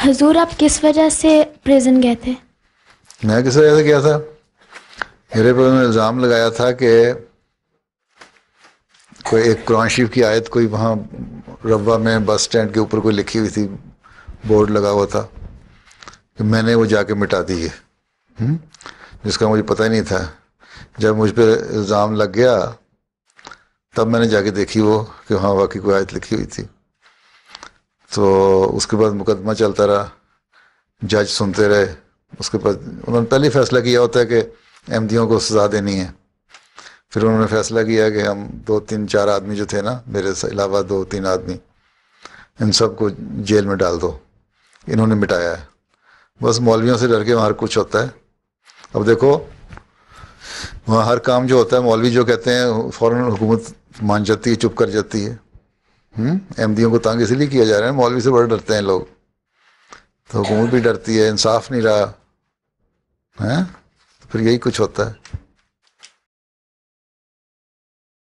حضور آپ کس وجہ سے پریزن گئے تھے؟ میں کس وجہ سے کیا تھا؟ میرے پر انہوں نے الزام لگایا تھا کہ کوئی ایک قرآن شریف کی آیت کوئی وہاں روا میں بس اسٹینڈ کے اوپر کوئی لکھی ہوئی تھی، بورڈ لگا ہوا تھا، کہ میں نے وہ جا کے مٹا دی ہے، جس کا مجھے پتہ ہی نہیں تھا۔ جب مجھ پہ الزام لگ گیا تب میں نے جا کے دیکھی وہ کہ ہاں واقعی کوئی آیت لکھی ہوئی تھی۔ تو اس کے بعد مقدمہ چلتا رہا، جج سنتے رہے۔ اس کے بعد انہوں نے پہلے فیصلہ کیا ہوتا ہے کہ احمدیوں کو سزا دینی ہے، پھر انہوں نے فیصلہ کیا کہ ہم 2-3-4 آدمی جو تھے نا، میرے سے علاوہ 2-3 آدمی، ان سب کو جیل میں ڈال دو۔ انہوں نے مٹایا ہے، بس مولویوں سے ڈر کے وہاں کچھ ہوتا ہے۔ اب دیکھو وہاں ہر کام جو ہوتا ہے مولوی جو کہتے ہیں فوراً حکومت مان جاتی ہے، چپ کر جاتی ہے۔ احمدیوں کو تنگ اس لیے کیا جا رہا ہے، مولوی سے بڑے ڈرتے ہیں لوگ، تو حکومت بھی ڈرتی ہے، انصاف نہیں رہا ہے، تو پھر یہی کچھ ہوتا ہے۔